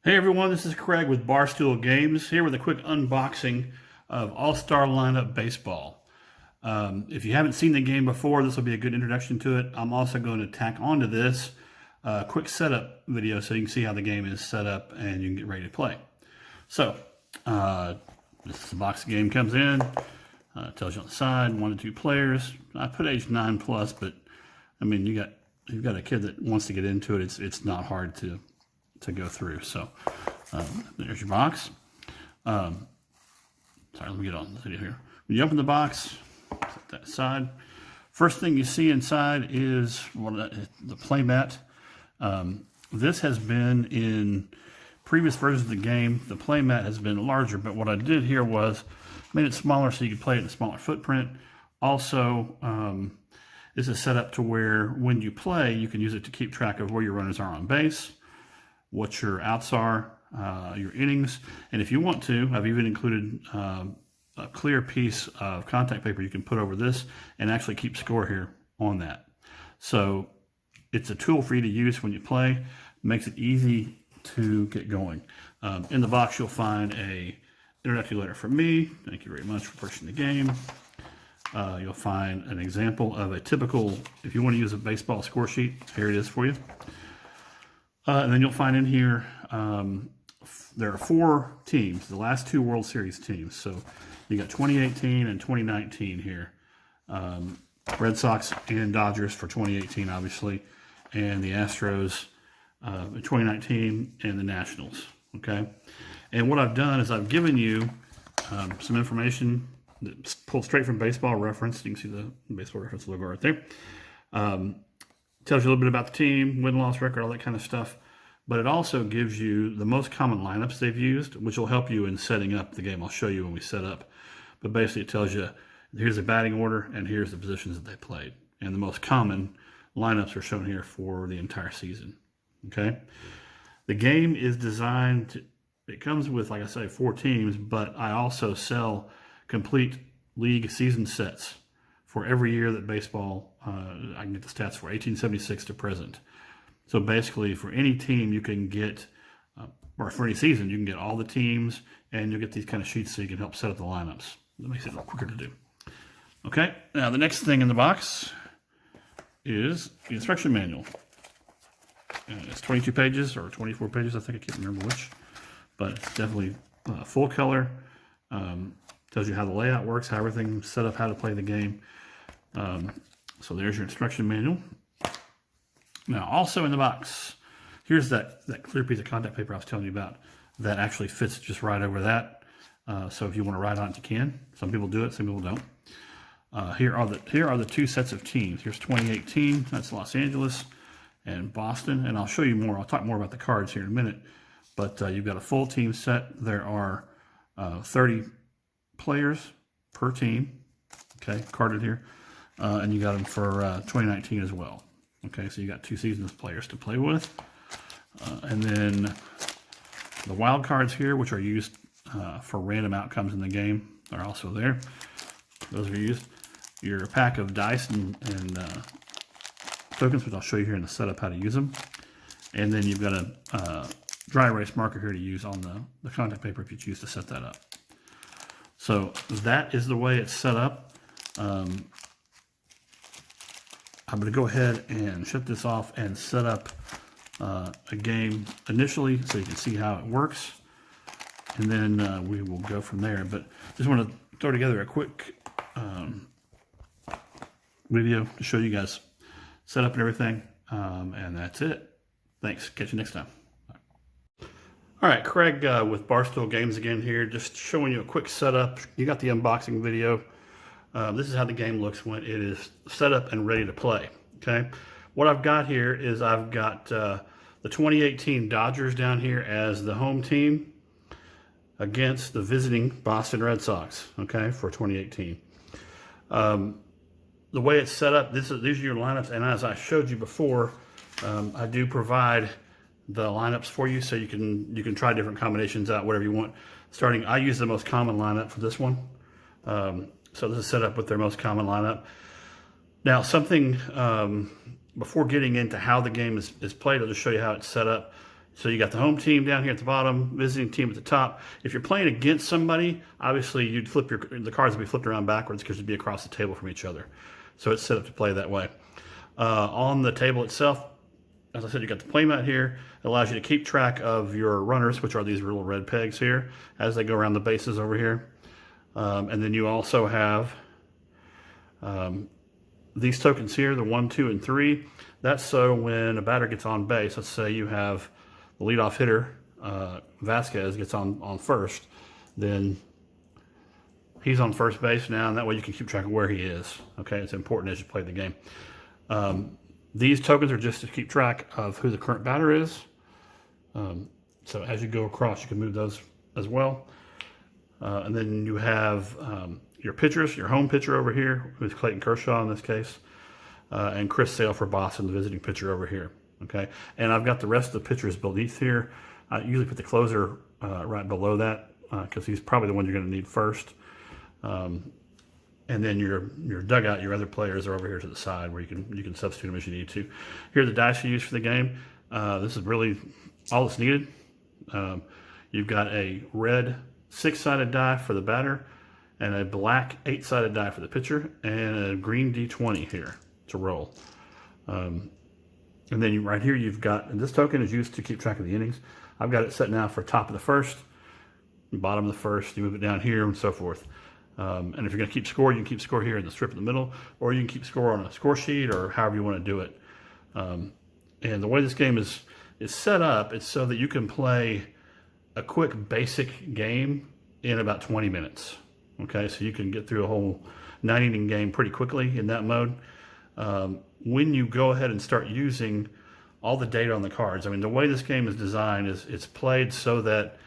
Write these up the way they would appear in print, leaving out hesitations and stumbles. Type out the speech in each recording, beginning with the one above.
Hey everyone, this is Craig with Barstool Games, here with a quick unboxing of All-Star Lineup Baseball. If you haven't seen the game before, this will be a good introduction to it. I'm also going to tack onto this a quick setup video so you can see how the game is set up and you can get ready to play. So, this is the box the game comes in. Tells you on the side, 1 to 2 players. I put age 9+, but I mean, you've got a kid that wants to get into it. It's not hard to go through. So there's your box. Sorry, let me get on the video here. When you open the box, set that aside. First thing you see inside is the Playmat. This has been in previous versions of the game. The Playmat has been larger, but what I did here was made it smaller so you could play it in a smaller footprint. Also, this is set up to where when you play, you can use it to keep track of where your runners are on base, what your outs are, your innings, and if you want to, I've even included a clear piece of contact paper you can put over this and actually keep score here on that. So it's a tool for you to use when you play. Makes it easy to get going. In the box, you'll find a introductory letter from me. Thank you very much for purchasing the game. You'll find an example of a typical, if you want to use a baseball score sheet, here it is for you. And then you'll find in here, there are 4 teams, the last 2 World Series teams. So you got 2018 and 2019 here. Red Sox and Dodgers for 2018, obviously, and the Astros in 2019 and the Nationals, okay? And what I've done is I've given you some information that's pulled straight from Baseball Reference. You can see the Baseball Reference logo right there. Tells you a little bit about the team, win-loss record, all that kind of stuff. But it also gives you the most common lineups they've used, which will help you in setting up the game. I'll show you when we set up. But basically it tells you, here's the batting order, and here's the positions that they played. And the most common lineups are shown here for the entire season, okay? The game is designed to, it comes with, like I say, 4 teams, but I also sell complete league season sets for every year that baseball, I can get the stats for 1876 to present. So basically for any team you can get, or for any season, you can get all the teams and you'll get these kind of sheets so you can help set up the lineups. That makes it a little quicker to do. Okay, now the next thing in the box is the instruction manual. It's 22 pages or 24 pages, I think, I can't remember which, but it's definitely full color. Tells you how the layout works, how everything's set up, how to play the game. So there's your instruction manual. Now, also in the box, here's that clear piece of contact paper I was telling you about that actually fits just right over that. So if you want to write on it, you can. Some people do it, some people don't. Here are the 2 sets of teams. Here's 2018, that's Los Angeles and Boston, and I'll show you more. I'll talk more about the cards here in a minute. But you've got a full team set. There are 30 players per team, okay, carded here. And you got them for 2019 as well. Okay, so you got 2 seasons of players to play with. And then the wild cards here, which are used for random outcomes in the game, are also there. Those are used. Your pack of dice and tokens, which I'll show you here in the setup how to use them. And then you've got a dry erase marker here to use on the contact paper if you choose to set that up. So that is the way it's set up. I'm going to go ahead and shut this off and set up a game initially so you can see how it works. And then we will go from there. But just want to throw together a quick video to show you guys setup and everything. And that's it. Thanks. Catch you next time. All right, Craig with Barstool Games again here, just showing you a quick setup. You got the unboxing video. This is how the game looks when it is set up and ready to play, okay? What I've got here is I've got the 2018 Dodgers down here as the home team against the visiting Boston Red Sox, okay, for 2018. The way it's set up, these are your lineups, and as I showed you before, I do provide the lineups for you so you can try different combinations out, whatever you want. Starting, I use the most common lineup for this one. So this is set up with their most common lineup. Now, something before getting into how the game is played, I'll just show you how it's set up. So you got the home team down here at the bottom, visiting team at the top. If you're playing against somebody, obviously you'd flip the cards would be flipped around backwards because it'd be across the table from each other. So it's set up to play that way. On the table itself, as I said, you got the playmat here. It allows you to keep track of your runners, which are these little red pegs here, as they go around the bases over here. And then you also have these tokens here, the 1, 2, and 3. That's so when a batter gets on base, let's say you have the leadoff hitter, Vasquez, gets on first, then he's on first base now, and that way you can keep track of where he is. Okay, it's important as you play the game. These tokens are just to keep track of who the current batter is. So as you go across, you can move those as well. And then you have your pitchers, your home pitcher over here, who's Clayton Kershaw in this case, and Chris Sale for Boston, the visiting pitcher over here. Okay, and I've got the rest of the pitchers beneath here. I usually put the closer right below that because he's probably the one you're going to need first. And then your dugout, your other players are over here to the side where you can substitute them as you need to. Here are the dice you use for the game. This is really all that's needed. You've got a red 6-sided die for the batter, and a black 8-sided die for the pitcher, and a green D20 here to roll. And then right here you've got, and this token is used to keep track of the innings. I've got it set now for top of the first, bottom of the first, you move it down here and so forth. And if you're going to keep score, you can keep score here in the strip in the middle, or you can keep score on a score sheet or however you want to do it. And the way this game is set up, it's so that you can play a quick basic game in about 20 minutes. Okay, so you can get through a whole 9-inning game pretty quickly in that mode. When you go ahead and start using all the data on the cards, I mean, the way this game is designed is it's played so that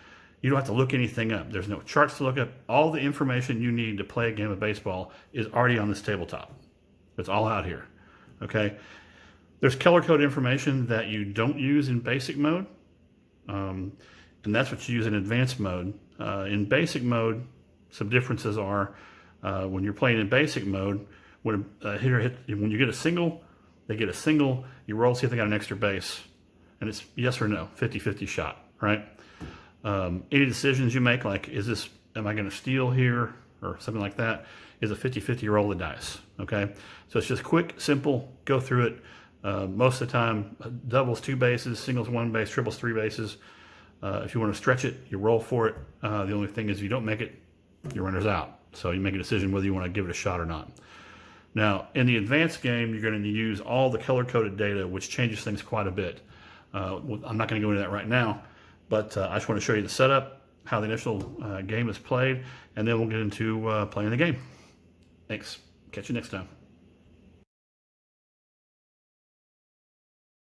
you don't have to look anything up. There's no charts to look up. All the information you need to play a game of baseball is already on this tabletop. It's all out here, okay? There's color code information that you don't use in basic mode, and that's what you use in advanced mode. In basic mode, some differences are when you're playing in basic mode, when a hitter when you get a single, they get a single, you roll, see if they got an extra base, and it's yes or no, 50-50 shot, right? Any decisions you make, like am I going to steal here or something like that, is a 50-50 roll the dice, okay? So it's just quick, simple, go through it. Most of the time, doubles 2 bases, singles 1 base, triples 3 bases. If you want to stretch it, you roll for it. The only thing is if you don't make it, your runner's out. So you make a decision whether you want to give it a shot or not. Now, in the advanced game, you're going to use all the color-coded data, which changes things quite a bit. I'm not going to go into that right now, but I just want to show you the setup, how the initial game is played, and then we'll get into playing the game. Thanks. Catch you next time.